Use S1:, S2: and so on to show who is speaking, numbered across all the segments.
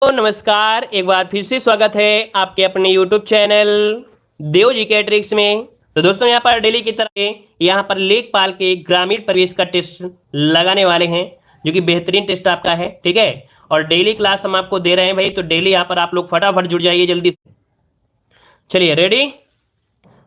S1: तो नमस्कार, एक बार फिर से स्वागत है आपके अपने YouTube चैनल देव जी के ट्रिक्स में। तो दोस्तों यहाँ पर डेली की तरह यहाँ पर लेखपाल के ग्रामीण प्रवेश का टेस्ट लगाने वाले हैं, जो कि बेहतरीन टेस्ट आपका है। ठीक है, और डेली क्लास हम आपको दे रहे हैं भाई, तो डेली यहाँ पर आप लोग फटाफट जुड़ जाइए जल्दी से। चलिए रेडी,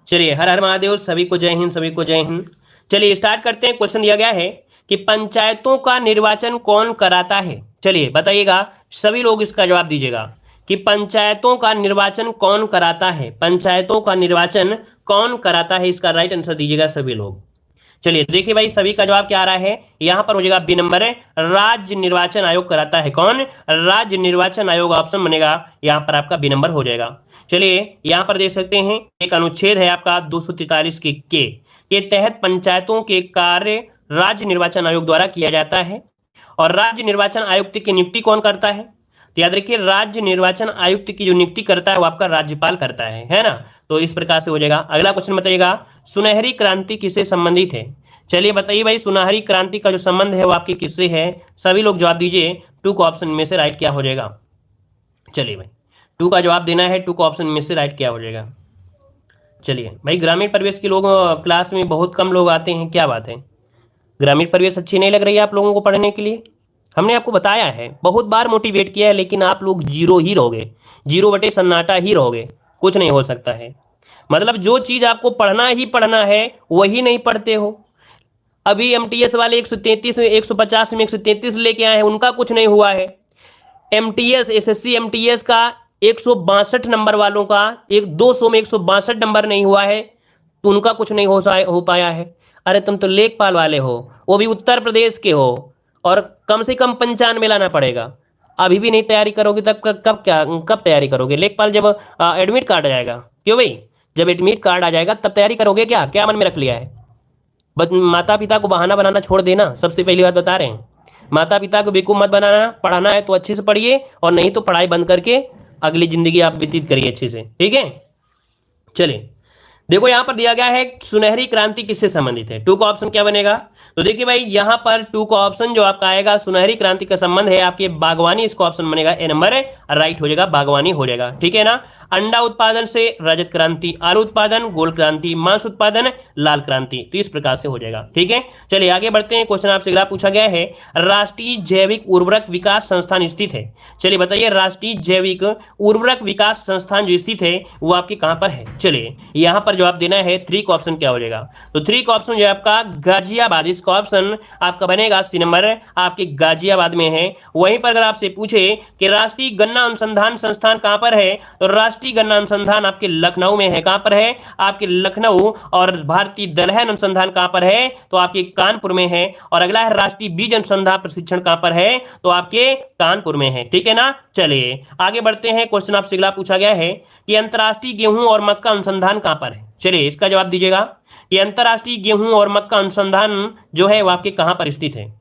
S1: चलिए हर हर महादेव, सभी को जय हिंद, सभी को जय हिंद। चलिए स्टार्ट करते हैं। क्वेश्चन दिया गया है कि पंचायतों का निर्वाचन कौन कराता है। चलिए बताइएगा, सभी लोग इसका जवाब दीजिएगा कि पंचायतों का निर्वाचन कौन कराता है। पंचायतों का निर्वाचन कौन कराता है, इसका राइट आंसर दीजिएगा सभी लोग। चलिए देखिए भाई, सभी का जवाब क्या आ रहा है। यहां पर हो जाएगा बी नंबर है, राज्य निर्वाचन आयोग कराता है। कौन? राज्य निर्वाचन आयोग ऑप्शन बनेगा, यहां पर आपका बी नंबर हो जाएगा। चलिए यहां पर देख सकते हैं, एक अनुच्छेद है आपका 243 के तहत पंचायतों के कार्य राज्य निर्वाचन आयोग द्वारा किया जाता है। और राज्य निर्वाचन आयुक्त की नियुक्ति कौन करता है? तो याद रखिए, राज्य निर्वाचन आयुक्त की जो नियुक्ति करता है वो आपका राज्यपाल करता है ना। तो इस प्रकार से हो जाएगा। अगला क्वेश्चन बताइएगा, सुनहरी क्रांति किससे संबंधित है। चलिए बताइए भाई, सुनहरी क्रांति का जो संबंध है वो आपके किससे है। सभी लोग जवाब दीजिए। टू का ऑप्शन में से राइट क्या हो जाएगा। चलिए भाई, टू का जवाब देना है। टू का ऑप्शन में से राइट क्या हो जाएगा। चलिए भाई, ग्रामीण परिवेश के लोग क्लास में बहुत कम लोग आते हैं, क्या बात है। ग्रामीण परिवेश अच्छी नहीं लग रही है आप लोगों को पढ़ने के लिए। हमने आपको बताया है, बहुत बार मोटिवेट किया है, लेकिन आप लोग जीरो ही रहोगे, जीरो बटे सन्नाटा ही रहोगे, कुछ नहीं हो सकता है। मतलब जो चीज आपको पढ़ना ही पढ़ना है वही नहीं पढ़ते हो। अभी एमटीएस वाले 133 में 150 में 133 लेके आए हैं, उनका कुछ नहीं हुआ है। एमटीएस एसएससी एमटीएस का 162 नंबर वालों का 200 में 162 नंबर नहीं हुआ है, तो उनका कुछ नहीं हो पाया है। अरे तुम तो लेखपाल वाले हो, वो भी उत्तर प्रदेश के हो, और कम से कम 95 लाना पड़ेगा। अभी भी नहीं तैयारी करोगे तब कब तैयारी करोगे। लेखपाल जब एडमिट कार्ड आ जाएगा, क्यों भाई, जब एडमिट कार्ड आ जाएगा तब तैयारी करोगे। क्या क्या मन में रख लिया है। बस माता पिता को बहाना बनाना छोड़ देना, सबसे पहली बात बता रहे हैं। माता पिता को बेवकूफ मत बनाना। पढ़ाना है तो अच्छे से पढ़िए, और नहीं तो पढ़ाई बंद करके अगली जिंदगी आप व्यतीत करिए अच्छे से। ठीक है, चलिए देखो यहां पर दिया गया है सुनहरी क्रांति किससे संबंधित है। टू का ऑप्शन क्या बनेगा। तो देखिए भाई, यहां पर टू का ऑप्शन जो आपका आएगा, सुनहरी क्रांति का संबंध है आपके बागवानी, इसका ऑप्शन बनेगा ए नंबर है, राइट हो जाएगा, बागवानी हो जाएगा। ठीक है ना। अंडा उत्पादन से रजत क्रांति, आलू उत्पादन गोल्ड क्रांति, मांस उत्पादन लाल क्रांति, तो इस प्रकार से हो जाएगा। ठीक है, चलिए आगे बढ़ते हैं। क्वेश्चन आपसे अगला पूछा गया है, राष्ट्रीय जैविक उर्वरक विकास संस्थान स्थित है। चलिए बताइए, राष्ट्रीय जैविक उर्वरक विकास संस्थान जो स्थित है वो आपके कहां पर है। चलिए यहां पर जवाब देना है। थ्री का ऑप्शन क्या हो जाएगा। तो थ्री का ऑप्शन जो है आपका गाजियाबाद, इसका ऑप्शन आपका बनेगा सी नंबर, आपके गाजियाबाद में है। वहीं पर अगर आपसे पूछे कि राष्ट्रीय गन्ना अनुसंधान संस्थान कहां पर है, तो राष्ट्रीय गन्ना अनुसंधान आपके लखनऊ में है। कहां पर है, आपके लखनऊ। और भारतीय दलहन अनुसंधान कहां पर है, तो आपके कानपुर में है। और अगला है राष्ट्रीय बीज अनुसंधान प्रशिक्षण कहां पर है, तो आपके कानपुर में है। ठीक है ना। चलिए आगे बढ़ते हैं। क्वेश्चन आपसे अगला पूछा गया है कि अंतरराष्ट्रीय गेहूं और मक्का अनुसंधान कहां पर है। चलिए इसका जवाब दीजिएगा कि अंतरराष्ट्रीय गेहूं और मक्का अनुसंधान जो है वो आपके कहां पर स्थित है।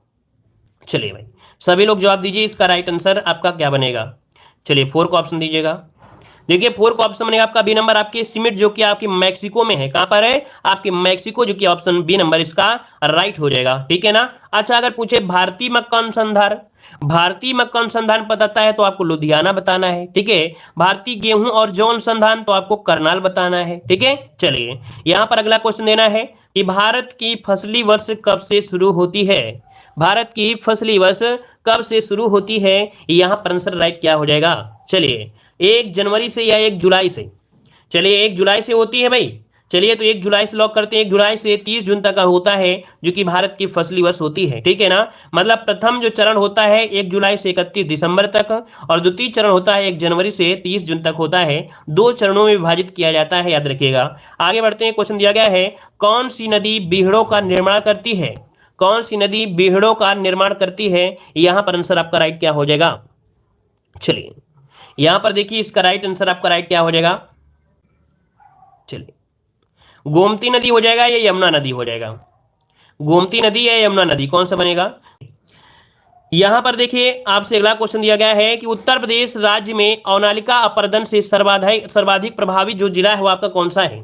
S1: चलिए भाई सभी लोग जवाब दीजिए, इसका राइट आंसर आपका क्या बनेगा। चलिए फोर का ऑप्शन दीजिएगा। देखिए फोर का ऑप्शन बनेगा आपका बी नंबर, आपके सीमेंट जो कि आपके मैक्सिको में है। कहां पर है, आपके मैक्सिको, जो कि ऑप्शन बी नंबर इसका राइट हो जाएगा। ठीक है ना। अच्छा, अगर पूछे भारतीय मक्का अनुसंधान, भारतीय मक्का अनुसंधान बताता है तो आपको लुधियाना बताना है। ठीक है, भारतीय गेहूं और जौ अनुसंधान तो आपको करनाल बताना है। ठीक है, चलिए यहां पर अगला क्वेश्चन देना है कि भारत की फसली वर्ष कब से शुरू होती है। भारत की फसली वर्ष कब से शुरू होती है, यहां पर आंसर राइट क्या हो जाएगा। चलिए 1 जनवरी से या 1 जुलाई से। चलिए 1 जुलाई से होती है भाई। चलिए तो 1 जुलाई से लॉक करते हैं। 1 जुलाई से 30 जून तक का होता है, जो कि भारत की फसली वर्ष होती है। ठीक है ना। मतलब प्रथम जो चरण होता है 1 जुलाई से 31 दिसंबर तक, और द्वितीय चरण होता है 1 जनवरी से 30 जून तक होता है। 2 चरणों में विभाजित किया जाता है, याद रखिएगा। आगे बढ़ते हैं। क्वेश्चन दिया गया है, कौन सी नदी बीहड़ों का निर्माण करती है। कौन सी नदी बीहड़ों का निर्माण करती है, यहां पर आंसर आपका राइट क्या हो जाएगा। चलिए यहां पर देखिए, इसका राइट आंसर आपका राइट क्या हो जाएगा। चलिए गोमती नदी हो जाएगा या यमुना नदी हो जाएगा। गोमती नदी या यमुना नदी, कौन सा बनेगा। यहां पर देखिए आपसे अगला क्वेश्चन दिया गया है कि उत्तर प्रदेश राज्य में अवनालिका अपरदन से सर्वाधिक प्रभावित जो जिला है वो आपका कौन सा है।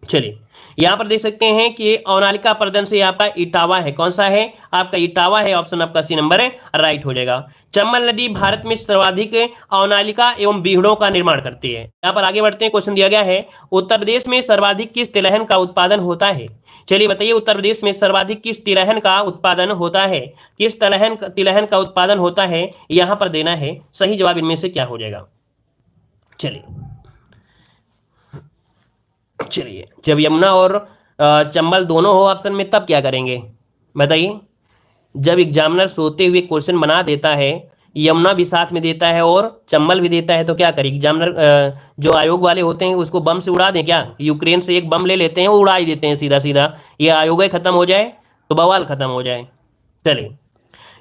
S1: चलिए यहां पर देख सकते हैं कि अवनालिका प्रदन से आपका इटावा है, कौन सा है आपका इटावा है, ऑप्शन आपका सी नंबर है राइट हो जाएगा। चंबल नदी भारत में सर्वाधिक अवनालिका एवं बीहड़ों का निर्माण करती है। यहां पर आगे बढ़ते हैं, क्वेश्चन दिया गया है उत्तर प्रदेश में सर्वाधिक किस तिलहन का उत्पादन होता है। चलिए बताइए उत्तर प्रदेश में सर्वाधिक किस तिलहन का उत्पादन होता है, किस तिलहन का उत्पादन होता है, यहां पर देना है सही जवाब इनमें से क्या हो जाएगा। चलिए चलिए जब यमुना और चंबल दोनों हो ऑप्शन में तब क्या करेंगे बताइए। जब एग्जामिनर सोते हुए क्वेश्चन बना देता है, यमुना भी साथ में देता है और चंबल भी देता है, तो क्या करें एग्जामिनर जो आयोग वाले होते हैं उसको बम से उड़ा दें क्या। यूक्रेन से एक बम ले लेते हैं, उड़ा ही देते हैं सीधा सीधा, ये आयोग ही खत्म हो जाए तो बवाल खत्म हो जाए। चलिए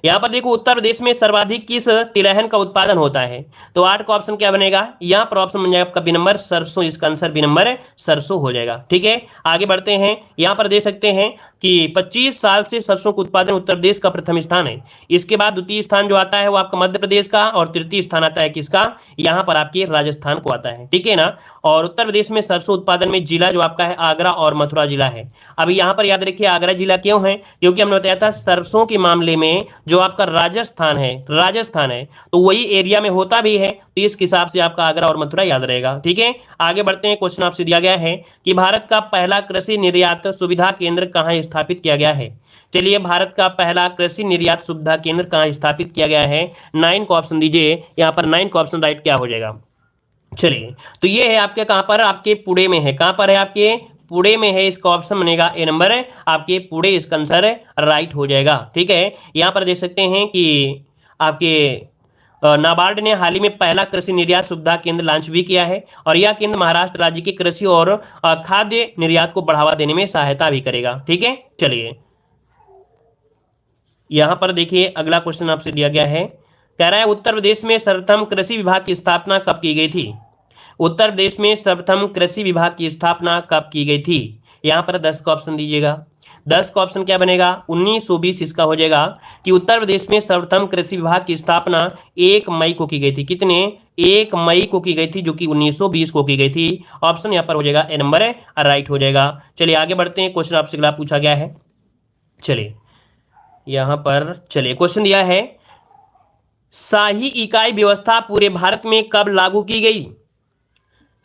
S1: यहां पर देखो उत्तर प्रदेश में सर्वाधिक किस तिलहन का उत्पादन होता है, तो 8 का ऑप्शन क्या बनेगा, यहां पर ऑप्शन बन जाएगा आपका बी नंबर सरसों, इसका आंसर बी नंबर सरसों हो जाएगा। ठीक है आगे बढ़ते हैं, यहां पर देख सकते हैं कि 25 साल से सरसों का उत्पादन उत्तर प्रदेश का प्रथम स्थान है। इसके बाद द्वितीय स्थान जो आता है वो आपका मध्य प्रदेश का, और तृतीय स्थान आता है किसका, यहाँ पर आपके राजस्थान को आता है। ठीक है ना, और उत्तर प्रदेश में सरसों उत्पादन में जिला जो आपका है आगरा और मथुरा जिला है। अभी यहाँ पर याद रखिए आगरा जिला क्यों है, क्योंकि हमने बताया था सरसों के मामले में जो आपका राजस्थान है तो वही एरिया में होता भी है, तो इस हिसाब से आपका आगरा और मथुरा याद रहेगा। ठीक है आगे बढ़ते हैं, क्वेश्चन आपसे दिया गया है कि भारत का पहला कृषि निर्यात सुविधा केंद्र कहां स्थापित किया गया है। चलिए भारत का पहला कृषि निर्यात सुविधा केंद्र कहां स्थापित किया गया है, 9 को ऑप्शन दीजिए, यहां पर 9 का ऑप्शन राइट क्या हो जाएगा। चलिए तो ये है आपके कहां पर, आपके पुणे में है, कहां पर है आपके पुणे में है, इसका ऑप्शन बनेगा ए नंबर है आपके पुणे, इसका आंसर राइट हो जाएगा। ठीक है यहां पर देख सकते हैं कि आपके नाबार्ड ने हाल ही में पहला कृषि निर्यात सुविधा केंद्र लॉन्च भी किया है, और यह केंद्र महाराष्ट्र राज्य के कृषि और खाद्य निर्यात को बढ़ावा देने में सहायता भी करेगा। ठीक है चलिए यहां पर देखिए अगला क्वेश्चन आपसे दिया गया है, कह रहा है उत्तर प्रदेश में सर्वप्रथम कृषि विभाग की स्थापना कब की गई थी। उत्तर प्रदेश में सर्वप्रथम कृषि विभाग की स्थापना कब की गई थी, यहां पर 10 का ऑप्शन दीजिएगा। 10 का ऑप्शन क्या बनेगा, 1920 इसका हो जाएगा कि उत्तर प्रदेश में सर्वप्रथम कृषि विभाग की स्थापना 1 मई को की गई थी। कितने, 1 मई को की गई थी, जो कि 1920 को की गई थी। ऑप्शन यहाँ पर हो जाएगा ए नंबर है राइट हो जाएगा। चलिए आगे बढ़ते हैं, क्वेश्चन आपसे अगला पूछा गया है। चलिए यहां पर चलिए क्वेश्चन दिया है, शाही इकाई व्यवस्था पूरे भारत में कब लागू की गई।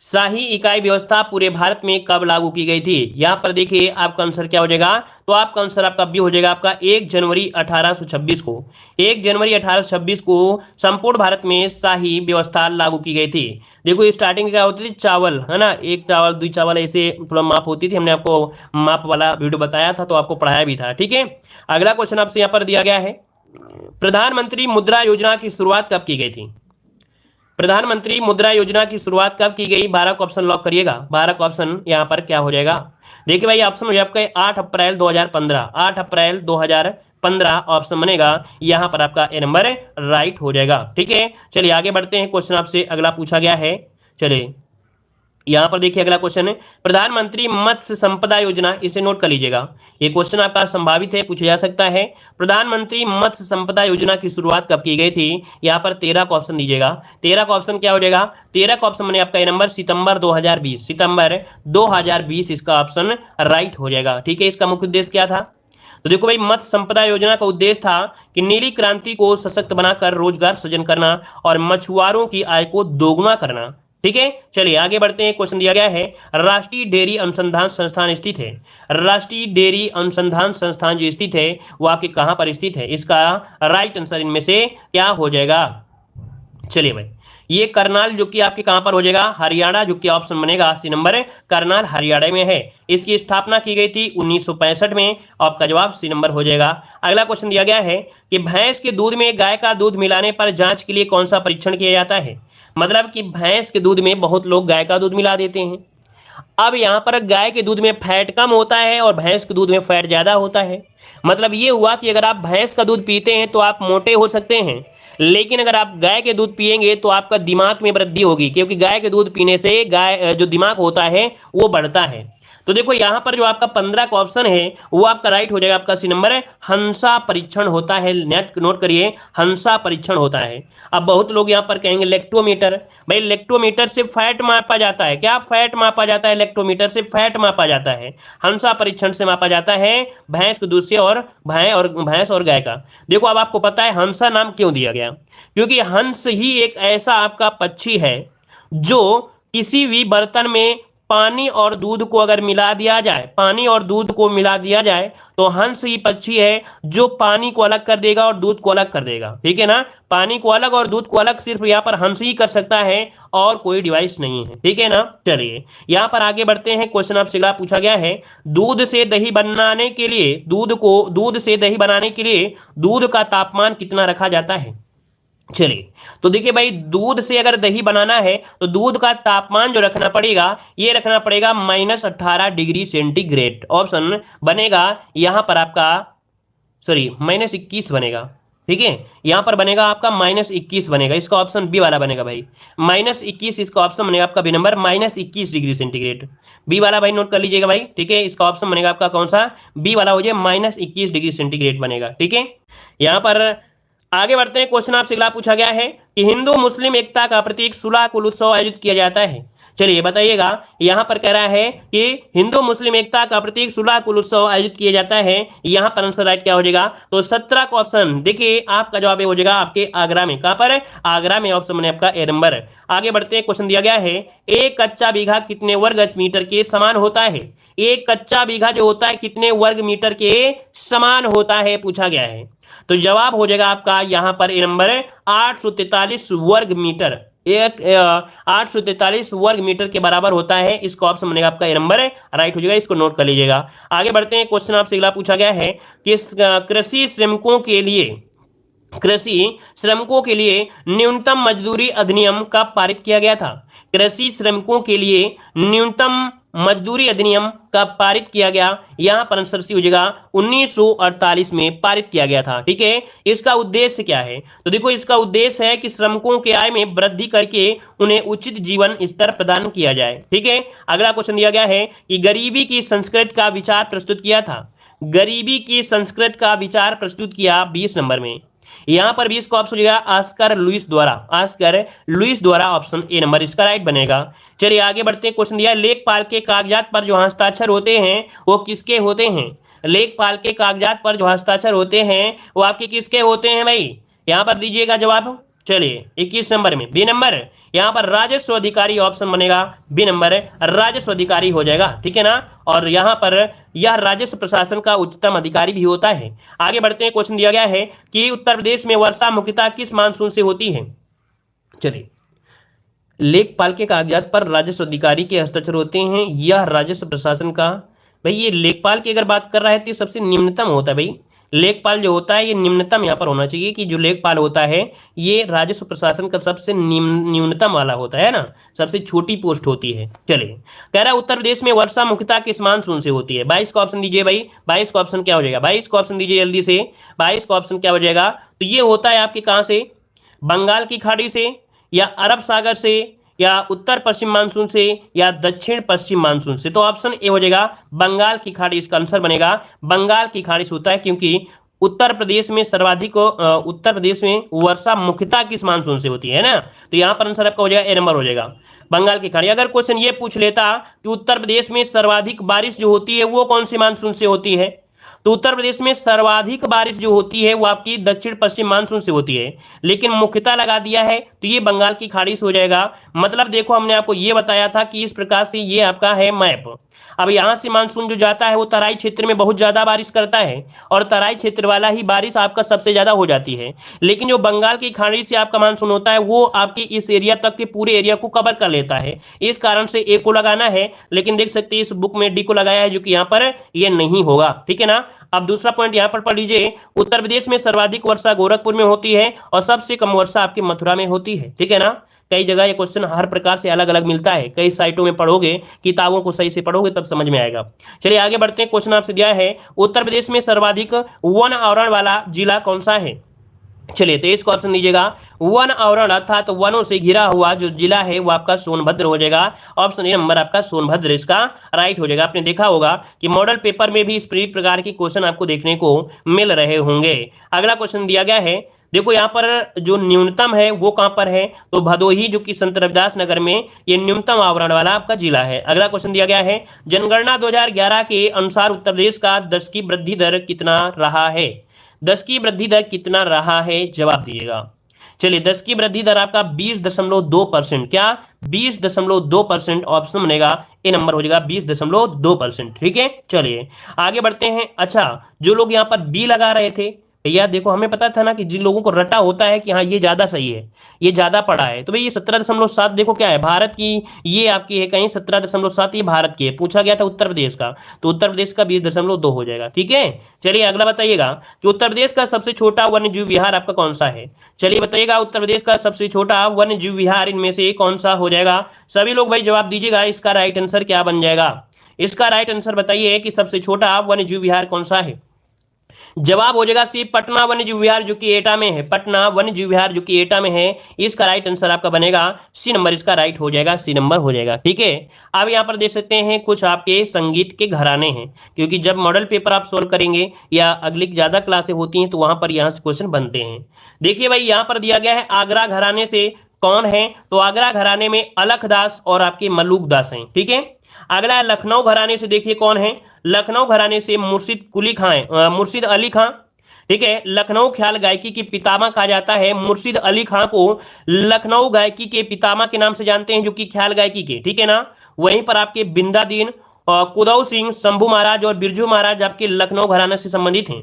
S1: शाही इकाई व्यवस्था पूरे भारत में कब लागू की गई थी, यहां पर देखिए आपका आंसर क्या हो जाएगा, तो आपका आंसर आपका बी हो जाएगा आपका 1 जनवरी 1826 को। 1 जनवरी 1826 को संपूर्ण भारत में शाही व्यवस्था लागू की गई थी। देखो स्टार्टिंग क्या होती थी, चावल है ना, 1 चावल 2 चावल ऐसे थोड़ा माप होती थी, हमने आपको माप वाला वीडियो बताया था तो आपको पढ़ाया भी था। ठीक है अगला क्वेश्चन आपसे यहाँ पर दिया गया है, प्रधानमंत्री मुद्रा योजना की शुरुआत कब की गई थी। प्रधानमंत्री मुद्रा योजना की शुरुआत कब की गई, 12 का ऑप्शन लॉक करिएगा। 12 का ऑप्शन यहां पर क्या हो जाएगा, देखिए भाई ऑप्शन हो जाए आपका 8 अप्रैल 2015, 8 अप्रैल 2015 ऑप्शन बनेगा, यहां पर आपका ए नंबर राइट हो जाएगा। ठीक है चलिए आगे बढ़ते हैं, क्वेश्चन आपसे अगला पूछा गया है। चलिए यहां पर देखिए अगला क्वेश्चन है, प्रधानमंत्री मत्स्य संपदा योजना, इसे नोट कर लीजिएगा, ये क्वेश्चन आपका संभावित है, पूछा जा सकता है। प्रधानमंत्री मत्स्य संपदा योजना की शुरुआत कब की गई थी, यहां पर 13 का ऑप्शन दीजिएगा। 13 का ऑप्शन क्या हो जाएगा, 13 का ऑप्शन बने आपका ए नंबर सितंबर 2020, सितंबर 2020 इसका ऑप्शन राइट हो जाएगा। ठीक है इसका मुख्य उद्देश्य क्या था, तो देखो भाई मत्स्य संपदा योजना का उद्देश्य था कि नीली क्रांति को सशक्त बनाकर रोजगार सृजन करना और मछुआरों की आय को दोगुना करना। ठीक है चलिए आगे बढ़ते हैं, क्वेश्चन दिया गया है, राष्ट्रीय डेयरी अनुसंधान संस्थान स्थित है। राष्ट्रीय डेयरी अनुसंधान संस्थान जो स्थित है वो आपके कहां पर स्थित है, इसका राइट आंसर इनमें से क्या हो जाएगा। चलिए भाई ये करनाल जो कि आपके कहां पर हो जाएगा, हरियाणा, जो कि ऑप्शन बनेगा सी नंबर, करनाल हरियाणा में है। इसकी स्थापना की गई थी 1965 में, आपका जवाब सी नंबर हो जाएगा। अगला क्वेश्चन दिया गया है कि भैंस के दूध में गाय का दूध मिलाने पर जांच के लिए कौन सा परीक्षण किया जाता है। मतलब कि भैंस के दूध में बहुत लोग गाय का दूध मिला देते हैं। अब यहां पर गाय के दूध में फैट कम होता है और भैंस के दूध में फैट ज्यादा होता है। मतलब ये हुआ कि अगर आप भैंस का दूध पीते हैं तो आप मोटे हो सकते हैं, लेकिन अगर आप गाय के दूध पिएंगे तो आपका दिमाग में वृद्धि होगी, क्योंकि गाय के दूध पीने से गाय जो दिमाग होता है वो बढ़ता है। तो देखो यहाँ पर जो आपका 15 का ऑप्शन है वो आपका राइट हो जाएगा। आपका सी नंबर है, हंसा परीक्षण होता है। नेट नोट करिए, हंसा परीक्षण होता है। अब बहुत लोग यहाँ पर कहेंगे लेक्टोमीटर, भाई लेक्टोमीटर से फैट मापा जाता है। क्या फैट मापा जाता है? लेक्टोमीटर से फैट मापा जाता है। हंसा परीक्षण से मापा जाता है भैंस के दूध से और भैंस और गाय का। देखो अब आपको पता है हंसा नाम क्यों दिया गया, क्योंकि हंस ही एक ऐसा आपका पक्षी है जो किसी भी बर्तन में पानी और दूध को अगर मिला दिया जाए, पानी और दूध को मिला दिया जाए तो हंस ही पक्षी है जो पानी को अलग कर देगा और दूध को अलग कर देगा। ठीक है ना, पानी को अलग और दूध को अलग सिर्फ यहाँ पर हंस ही कर सकता है और कोई डिवाइस नहीं है। ठीक है ना, चलिए यहाँ पर आगे बढ़ते हैं। क्वेश्चन आपसे अगला पूछा गया है, दूध से दही बनाने के लिए दूध का तापमान कितना रखा जाता है? चलिए तो देखिए भाई, दूध से अगर दही बनाना है तो दूध का तापमान जो रखना पड़ेगा, ये रखना पड़ेगा -18 डिग्री सेंटीग्रेड। ऑप्शन बनेगा यहां पर आपका -21 बनेगा। ठीक है, यहां पर बनेगा आपका -21 बनेगा। इसका ऑप्शन बी वाला बनेगा भाई, -21 इसका ऑप्शन बनेगा आपका B number, -21 degree centigrade. B वाला भाई नोट कर लीजिएगा भाई। ठीक है, इसका ऑप्शन बनेगा आपका कौन सा? बी वाला हो जाए, -21 डिग्री सेंटीग्रेड बनेगा। ठीक है, यहां पर आगे बढ़ते हैं। क्वेश्चन आपसे अगला पूछा गया है कि हिंदू मुस्लिम एकता का प्रतीक सुलह कुल उत्सव आयोजित किया जाता है। चलिए बताइएगा, यहां पर कह रहा है कि हिंदू मुस्लिम एकता का प्रतीक सुलह कुल उत्सव आयोजित किया जाता है। यहां पर आंसर राइट क्या हो जाएगा? तो 17 का ऑप्शन देखिए आपका जवाब हो जाएगा आपके आगरा में। कहां पर? आगरा में। ऑप्शन बने आपका ए नंबर। आगे बढ़ते हैं। क्वेश्चन दिया गया है, एक कच्चा बीघा कितने वर्ग मीटर के समान होता है? एक कच्चा बीघा जो होता है कितने वर्ग मीटर के समान होता है, पूछा गया है। तो जवाब हो जाएगा आपका यहां पर ए नंबर 843 वर्ग मीटर। 843 वर्ग मीटर के बराबर होता है। इसका ऑप्शन बनेगा आपका ए नंबर राइट हो जाएगा। इसको नोट कर लीजिएगा। आगे बढ़ते हैं। क्वेश्चन आपसे अगला पूछा गया है कि कृषि श्रमिकों के लिए न्यूनतम मजदूरी अधिनियम कब पारित किया गया था? कृषि श्रमिकों के लिए न्यूनतम मजदूरी अधिनियम कब पारित किया गया? यहां पर आंसर सी हो जाएगा 1948 में पारित किया गया था। ठीक है, इसका उद्देश्य क्या है? तो देखो इसका उद्देश्य है कि श्रमिकों के आय में वृद्धि करके उन्हें उचित जीवन स्तर प्रदान किया जाए। ठीक है, अगला क्वेश्चन दिया गया है कि गरीबी की संस्कृति का विचार प्रस्तुत किया था। गरीबी की संस्कृति का विचार प्रस्तुत किया 20 नंबर में। यहां पर 20 का ऑप्शन हो जाएगा ऑस्कर लुईस द्वारा। ऑप्शन ए नंबर इसका राइट बनेगा। चलिए आगे बढ़ते हैं। क्वेश्चन दिया है, लेखपाल के कागजात पर जो हस्ताक्षर होते हैं वो किसके होते हैं? लेखपाल के कागजात पर जो हस्ताक्षर होते हैं वो आपके किसके होते हैं भाई? यहां पर दीजिएगा जवाब। चलिए 21 नंबर में बी नंबर, यहां पर राजस्व अधिकारी ऑप्शन बनेगा बी नंबर, राजस्व अधिकारी हो जाएगा। ठीक है ना, और यहां पर यह राजस्व प्रशासन का उच्चतम अधिकारी भी होता है। आगे बढ़ते हैं। क्वेश्चन दिया गया है कि उत्तर प्रदेश में वर्षा मुख्यतः किस मानसून से होती है? चलिए, लेखपाल के कागजात पर राजस्व अधिकारी के हस्ताक्षर होते हैं, यह राजस्व प्रशासन का। भाई ये लेखपाल की अगर बात कर रहा है तो सबसे निम्नतम होता है भाई। लेखपाल जो होता है ये निम्नतम यहाँ पर होना चाहिए कि जो लेखपाल होता है ये राजस्व प्रशासन का सबसे न्यूनतम वाला होता है ना, सबसे छोटी पोस्ट होती है। चलिए, कह रहा है उत्तर प्रदेश में वर्षा मुख्यतः किस मानसून से होती है? 22 का ऑप्शन दीजिए भाई। 22 का ऑप्शन क्या हो जाएगा? 22 का ऑप्शन दीजिए जल्दी से। 22 का ऑप्शन क्या हो जाएगा? तो ये होता है आपके कहां से? बंगाल की खाड़ी से, या अरब सागर से, या उत्तर पश्चिम मानसून से, या दक्षिण पश्चिम मानसून से। तो ऑप्शन ए हो जाएगा बंगाल की खाड़ी। इसका आंसर बनेगा बंगाल की खाड़ी से होता है, क्योंकि उत्तर प्रदेश में वर्षा मुख्यतः किस मानसून से होती है ना। तो यहां पर आंसर आपका हो जाएगा ए नंबर हो जाएगा बंगाल की खाड़ी। अगर क्वेश्चन ये पूछ लेता कि उत्तर प्रदेश में सर्वाधिक बारिश जो होती है वो कौन से मानसून से होती है, तो उत्तर प्रदेश में सर्वाधिक बारिश जो होती है वो आपकी दक्षिण पश्चिम मानसून से होती है, लेकिन मुख्यतः लगा दिया है तो ये बंगाल की खाड़ी से हो जाएगा। मतलब देखो हमने आपको ये बताया था कि इस प्रकार से ये आपका है मैप। अब यहां से मानसून जो जाता है वो तराई क्षेत्र में बहुत ज्यादा बारिश करता है और तराई क्षेत्र वाला ही बारिश आपका सबसे ज्यादा हो जाती है, लेकिन जो बंगाल की खाड़ी से आपका मानसून होता है वो आपके इस एरिया तक के पूरे एरिया को कवर कर लेता है। इस कारण से ए को लगाना है, लेकिन देख सकते हैं इस बुक में डी को लगाया है जो कि यहाँ पर ये नहीं होगा। ठीक है ना। अब दूसरा पॉइंट यहाँ पर पढ़ लीजिए, उत्तर प्रदेश में सर्वाधिक वर्षा गोरखपुर में होती है और सबसे कम वर्षा आपकी मथुरा में होती है। ठीक है ना। कई जगह ये क्वेश्चन हर प्रकार से अलग अलग मिलता है, कई साइटों में पढ़ोगे, किताबों को सही से पढ़ोगे तब समझ में आएगा। चलिए आगे बढ़ते हैं। क्वेश्चन आपसे दिया है उत्तर प्रदेश में सर्वाधिक वन आवरण वाला जिला कौन सा है? चलिए 23 का ऑप्शन दीजिएगा, वन आवरण अर्थात वनों से घिरा हुआ जो जिला है वो आपका सोनभद्र हो जाएगा। ऑप्शन ए नंबर आपका सोनभद्र इसका राइट हो जाएगा। आपने देखा होगा कि मॉडल पेपर में भी इस प्रकार के क्वेश्चन आपको देखने को मिल रहे होंगे। अगला क्वेश्चन दिया गया है, देखो यहाँ पर जो न्यूनतम है वो कहां पर है, तो भदोही जो कि संत रविदास नगर में ये न्यूनतम आवरण वाला आपका जिला है। अगला क्वेश्चन दिया गया है, जनगणना 2011 के अनुसार उत्तर प्रदेश का 10 की वृद्धि दर कितना रहा है। 10 की वृद्धि दर कितना रहा है, जवाब दिएगा। चलिए 10 की वृद्धि दर आपका 20.2%, क्या 20.2% ऑप्शन बनेगा, ए नंबर हो जाएगा 20.2%। ठीक है, चलिए आगे बढ़ते हैं। अच्छा, जो लोग यहाँ पर बी लगा रहे थे, भैया देखो हमें पता था ना कि जिन लोगों को रटा होता है कि हाँ ये ज्यादा सही है, ये ज्यादा पड़ा है, तो भाई ये 17.7 देखो क्या है, भारत की ये आपकी है कहीं 17.7, ये भारत की है। पूछा गया था उत्तर प्रदेश का, तो उत्तर प्रदेश का 20.2 हो जाएगा। ठीक है, चलिए अगला बताइएगा कि उत्तर प्रदेश का सबसे छोटा वन्य जीव विहार आपका कौन सा है। चलिए बताइएगा उत्तर प्रदेश का सबसे छोटा वन्य जीव विहार इनमें से कौन सा हो जाएगा। सभी लोग भाई जवाब दीजिएगा, इसका राइट आंसर क्या बन जाएगा। इसका राइट आंसर बताइए कि सबसे छोटा वन्य जीव विहार कौन सा है। जवाब हो जाएगा सी, पटना वन्य जीव विहार जो कि एटा में है। पटना वन्य जीव विहार जो कि एटा में है, इसका राइट आंसर आपका बनेगा सी नंबर, इसका राइट हो जाएगा, सी नंबर हो जाएगा। ठीक है, अब यहाँ पर देख सकते हैं कुछ आपके संगीत के घराने हैं, क्योंकि जब मॉडल पेपर आप सोल्व करेंगे या अगली ज्यादा क्लासें होती हैं तो वहां पर यहाँ से क्वेश्चन बनते हैं। देखिए भाई यहाँ पर दिया गया है आगरा घराने से कौन है, तो आगरा घराने में अलखदास और आपके मलूक दास हैं। ठीक है, अगला लखनऊ घराने से देखिए कौन है, लखनऊ घराने से मुर्शिद कुली खां, मुर्शिद अली खां। ठीक है, लखनऊ ख्याल गायकी के पितामह कहा जाता है। मुर्शिद अली खां को लखनऊ गायकी के पितामह के नाम से जानते हैं, जो कि ख्याल गायकी के, ठीक है ना। वहीं पर आपके बिंदादीन, कुदौ सिंह, शंभू महाराज और बिरजू महाराज आपके लखनऊ घराना से संबंधित हैं।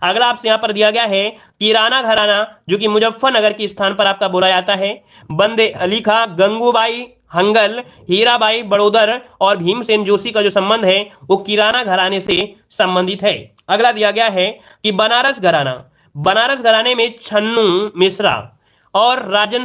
S1: अगला आपसे यहां पर दिया गया है किराना घराना, जो कि मुजफ्फरनगर के स्थान पर आपका बोला जाता है। बंदे अली खां, गंगूबाई हंगल, हीराबाई बड़ोदर और भीमसेन जोशी का जो संबंध है वो किराना घराने से संबंधित है। अगला दिया गया है कि बनारस घराना, बनारस घराने में छन्नू मिश्रा और राजन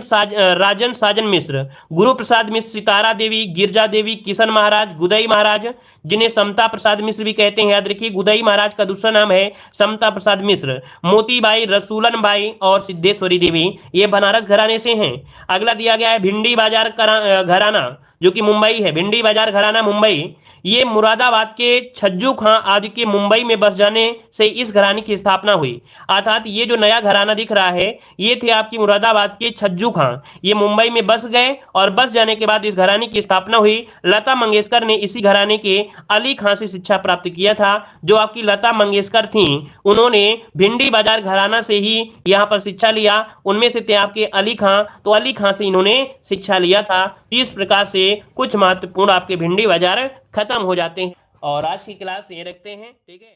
S1: साजन मिश्र, गुरु प्रसाद मिश्र, सितारा देवी, गिरजा देवी, किशन महाराज, गुदई महाराज, जिन्हें समता प्रसाद मिश्र भी कहते हैं, याद रखिए गुदई महाराज का दूसरा नाम है समता प्रसाद मिश्र, मोतीबाई, रसूलन बाई और सिद्धेश्वरी देवी, ये बनारस घराने से हैं। अगला दिया गया है भिंडी बाजार घराना, जो कि मुंबई है। भिंडी बाजार घराना मुंबई, ये मुरादाबाद के छज्जू खां आदि के मुंबई में बस जाने से इस घराने की स्थापना हुई। अर्थात ये जो नया घराना दिख रहा है ये थे आपकी मुरादाबाद के छज्जू खां, ये मुंबई में बस गए और बस जाने के बाद इस घराने की स्थापना हुई। लता मंगेशकर ने इसी घराने के अली खां से शिक्षा प्राप्त किया था। जो आपकी लता मंगेशकर थी उन्होंने भिंडी बाजार घराना से ही यहाँ पर शिक्षा लिया। उनमें से थे आपके अली खां, तो अली खां से इन्होंने शिक्षा लिया था। इस प्रकार से कुछ महत्वपूर्ण आपके भिंडी बाजार खत्म हो जाते हैं। और आज की क्लास ये रखते हैं, ठीक है।